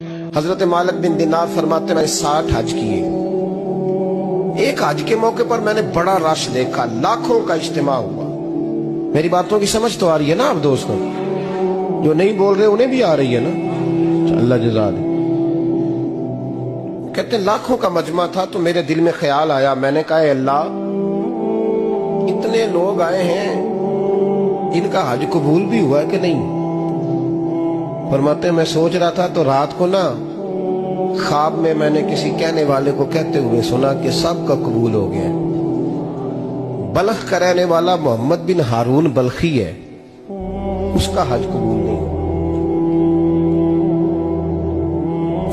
हजरत मालिक बिन दिनार फरमाते मैंने 60 हज किए। एक हज के मौके पर मैंने बड़ा रश देखा, लाखों का इज्तिमा हुआ। मेरी बातों की समझ तो आ रही है ना आप दोस्तों? जो नहीं बोल रहे उन्हें भी आ रही है ना? अल्लाह जज़ा दे। कहते लाखों का मजमा था तो मेरे दिल में ख्याल आया, मैंने कहा अल्लाह इतने लोग आए हैं, इनका हज कबूल भी हुआ है कि नहीं? फरमाते मैं सोच रहा था तो रात को ना ख्वाब में मैंने किसी कहने वाले को कहते हुए सुना कि सबका कबूल हो गया। बल्ख का रहने वाला मोहम्मद बिन हारून बल्खी है, उसका हज कबूल नहीं।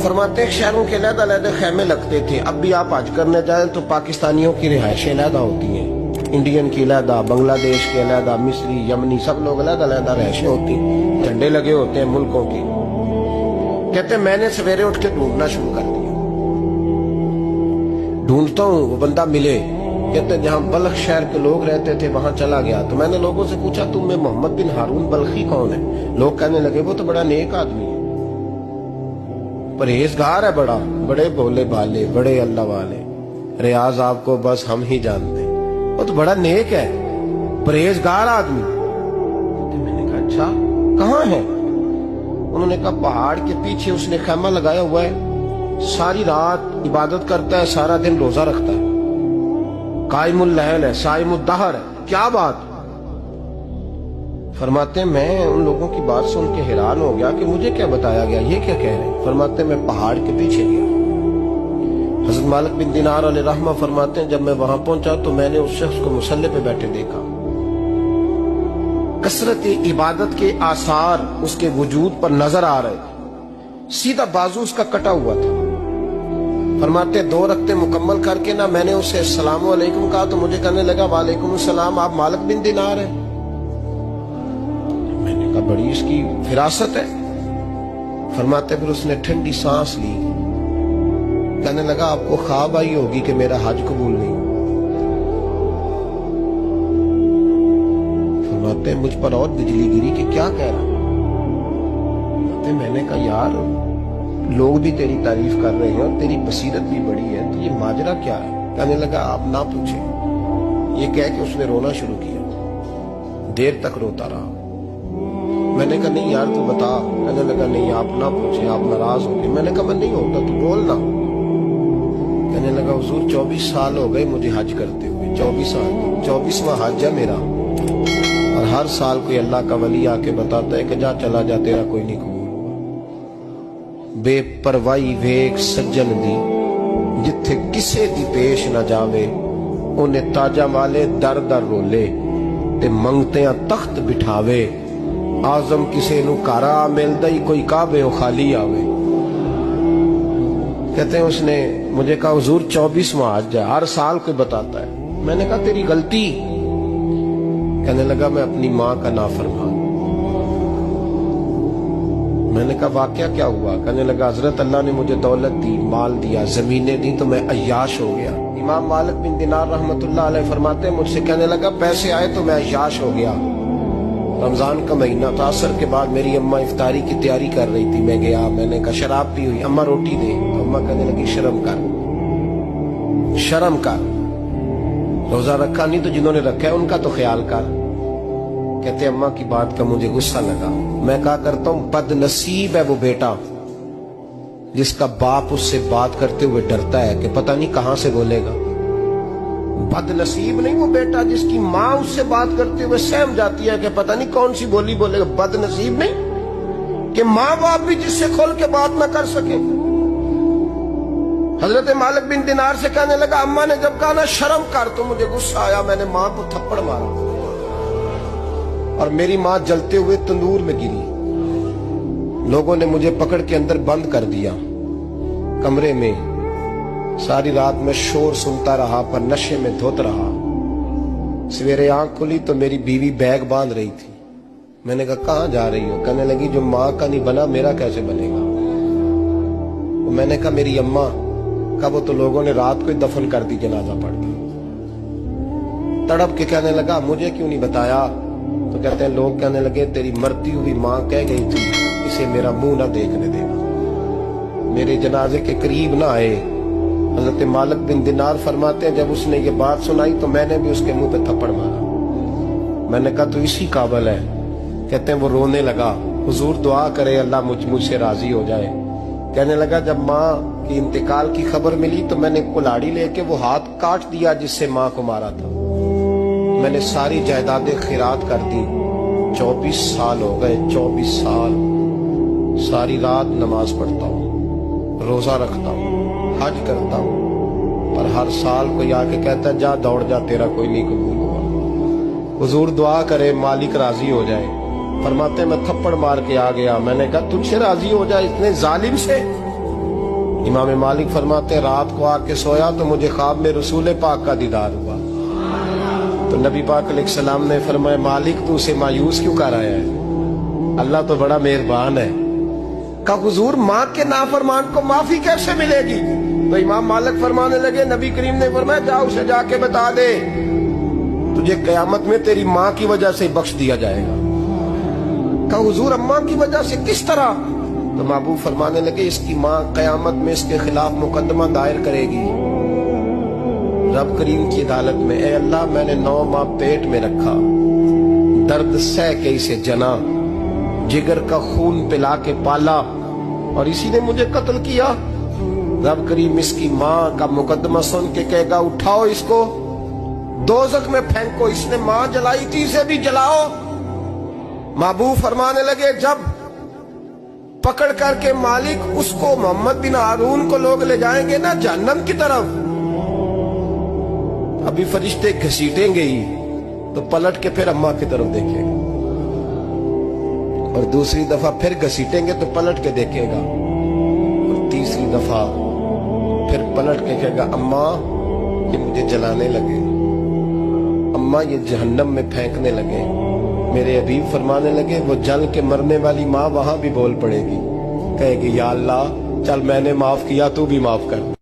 फरमाते शहरों के अलग-अलग खैमे लगते थे। अब भी आप हज करने जाएं तो पाकिस्तानियों की रिहायशें अलग होती हैं, इंडियन की अलग, बांग्लादेश के अलग, मिस्री, यमनी, सब लोग अलग-अलग रिहायशें होती हैं, झंडे लगे होते हैं मुल्कों के। कहते मैंने सवेरे उठ के ढूंढना शुरू कर दिया, ढूंढता हूँ वो बंदा मिले। कहते जहां बल्ख शहर के लोग रहते थे वहां चला गया तो मैंने लोगों से पूछा तुम में मोहम्मद बिन हारून बल्खी कौन है? लोग कहने लगे वो तो बड़ा नेक आदमी है, परहेजगार है, बड़े भोले भाले, बड़े अल्लाह वाले, रियाज आपको बस हम ही जानते हैं, वो तो बड़ा नेक है, परहेजगार आदमी। तो मैंने कहा अच्छा कहाँ है? उन्होंने कहा पहाड़ के पीछे उसने खैमा लगाया हुआ है, सारी रात इबादत करता है, सारा दिन रोजा रखता है, कायमुल लैल है, साइमुद दहर है। क्या बात? फरमाते मैं उन लोगों की बात सुन के हैरान हो गया कि मुझे क्या बताया गया, ये क्या कह रहे हैं? फरमाते मैं पहाड़ के पीछे गया। हज़रत मालिक बिन दिनार अलैहि रहमा फरमाते हैं जब मैं वहां पहुंचा तो मैंने उस शख्स को मुसल्ले पे बैठे देखा। कसरत इबादत के आसार उसके वजूद पर नजर आ रहे, सीधा बाजू उसका कटा हुआ था। फरमाते 2 रकते मुकम्मल करके ना मैंने उससे अस्सलामु अलैकुम कहा तो मुझे कहने लगा वालेकुम सलाम, आप मालिक बिन दिनार हैं? मैंने कहा बड़ी इसकी फिरासत है। फरमाते फिर उसने ठंडी सांस ली, कहने लगा आपको ख्वाब आई होगी कि मेरा हज कबूल नहीं। फरमाते मुझ पर और बिजली गिरी कि क्या कह रहा? मैंने कहा यार लोग भी तेरी तारीफ कर रहे हैं और तेरी बसीरत भी बड़ी है, तो ये माजरा क्या है? कहने लगा आप ना पूछे। ये कह के उसने रोना शुरू किया, देर तक रोता रहा। मैंने कहा नहीं यार तू बता। कहने लगा नहीं आप ना पूछे, आप नाराज हो गए। मैंने कहा मैं नहीं होता, तू बोल ना। कहने लगा हुजूर 24 साल हो गए मुझे हज करते हुए, 24 साल, 24वां हज है मेरा, और हर साल कोई अल्लाह का वली आके बताता है कि जा चला जा तेरा कोई नहीं कबूल। बेपरवाही वेख सज्जन दी, जिथे किसे दी पेश न जावे, उन्हें ताजा वाले दर दर रोले ते मंगते तख्त बिठावे। आजम किसे नु कारा मिलदा ही कोई काबे ओ खाली आवे। कहते हैं उसने मुझे कहा हुजूर 24वां हज है, हर साल कोई बताता है। मैंने कहा तेरी गलती। कहने लगा मैं अपनी माँ का नाफरमान। मैंने कहा वाकया क्या हुआ? कहने लगा हजरत अल्लाह ने मुझे दौलत दी, माल दिया, जमीनें दी तो मैं अय्याश हो गया। इमाम मालिक बिन दिनार रहमतुल्लाह अलैह फरमाते हैं मुझसे कहने लगा पैसे आए तो मैं अय्याश हो गया। रमजान का महीना था, असर के बाद मेरी अम्मा इफ्तारी की तैयारी कर रही थी, मैं गया, मैंने कहा शराब पी हुई, अम्मा रोटी दे, तो अम्मा कहने लगी शर्म कर, शर्म कर, रोजा रखा नहीं तो जिन्होंने रखा है उनका तो ख्याल कर। कहते अम्मा की बात का मुझे गुस्सा लगा। मैं कहा करता हूं बदनसीब है वो बेटा जिसका बाप उससे बात करते हुए डरता है कि पता नहीं कहां से बोलेगा। बदनसीब नहीं वो बेटा जिसकी माँ उससे बात करते हुए सहम जाती है कि पता नहीं कौन सी बोली बोलेगा। बदनसीब नहीं कि माँ बाप भी जिससे खोल के बात ना कर सके। हजरत मालिक बिन दिनार से कहने लगा अम्मा ने जब कहा ना शर्म कर तो मुझे गुस्सा आया, मैंने माँ को थप्पड़ मारा और मेरी माँ जलते हुए तंदूर में गिरी। लोगों ने मुझे पकड़ के अंदर बंद कर दिया कमरे में। सारी रात में शोर सुनता रहा पर नशे में धुत रहा। सवेरे आंख खुली तो मेरी बीवी बैग बांध रही थी। मैंने कहा कहाँ जा रही हो? कहने लगी जो माँ का नहीं बना मेरा कैसे बनेगा? मैंने कहा मेरी अम्मा का वो तो लोगों ने रात को ही दफन कर दी जनाजा पढ़ के। तड़प के कहने लगा मुझे क्यों नहीं बताया? तो कहते हैं लोग कहने लगे तेरी मरती हुई माँ कह गई थी इसे मेरा मुंह ना देखने देना। میرے جنازے کے قریب نہ آئے. حضرت مالک بن دینار فرماتے ہیں جب اس نے یہ بات سنائی تو میں نے بھی اس کے منہ پہ تھپڑ مارا. میں نے کہا تو اسی قابل ہے. کہتے ہیں وہ رونے لگا, حضور دعا کرے اللہ مجھ سے راضی ہو جائے. کہنے لگا جب ماں کی انتقال کی خبر ملی تو میں نے کلاڑی لے کے وہ ہاتھ کاٹ دیا جس سے ماں کو مارا تھا. میں نے ساری جائیدادیں خیرات کر دی. 24 سال ہو گئے, 24 سال. ساری رات نماز پڑھتا ہوں, روزہ رکھتا ہوں, حج کرتا ہوں, پر ہر سال کوئی آ کے کہتا ہے جا دوڑ جا تیرا کوئی نہیں قبول ہوا. حضور دعا کرے مالک راضی ہو جائے. فرماتے میں تھپڑ مار کے آ گیا. میں نے کہا تجھ سے راضی ہو جائے اتنے ظالم سے. امام مالک فرماتے رات کو آ کے سویا تو مجھے خواب میں رسول پاک کا دیدار ہوا. تو نبی پاک علیہ السلام نے فرمایا مالک تو اسے مایوس کیوں کر آیا ہے, اللہ تو بڑا مہربان ہے. کہا حضور ماں کے نافرمان کو معافی کیسے ملے گی؟ تو امام مالک فرمانے لگے نبی کریم نے فرمایا جا اسے جا کے بتا دے تجھے قیامت میں تیری ماں کی وجہ سے بخش دیا جائے گا. کہا حضور اماں کی وجہ سے کس طرح؟ تو محبوب فرمانے لگے اس کی ماں قیامت میں اس کے خلاف مقدمہ دائر کرے گی رب کریم کی عدالت میں. اے اللہ میں نے 9 ماہ پیٹ میں رکھا, درد سہ کے اسے جنا, جگر کا خون پلا کے پالا, اور اسی نے مجھے قتل کیا. رب کریم اس کی ماں کا مقدمہ سن کے کہے گا اٹھاؤ اس کو دوزخ میں پھینکو, اس نے ماں جلائی تھی اسے بھی جلاؤ. محبوب فرمانے لگے جب پکڑ کر کے مالک اس کو محمد بن ہارون کو لوگ لے جائیں گے نا جہنم کی طرف, ابھی فرشتے گھسیٹیں گے ہی تو پلٹ کے پھر اماں کی طرف دیکھے گا, اور دوسری دفعہ پھر گھسیٹیں گے تو پلٹ کے دیکھے گا, اور تیسری دفعہ پھر پلٹ کے کہے گا اماں یہ مجھے جلانے لگے, اماں یہ جہنم میں پھینکنے لگے. میرے حبیب فرمانے لگے وہ جل کے مرنے والی ماں وہاں بھی بول پڑے گی, کہے گی یا اللہ چل میں نے معاف کیا تو بھی معاف کر.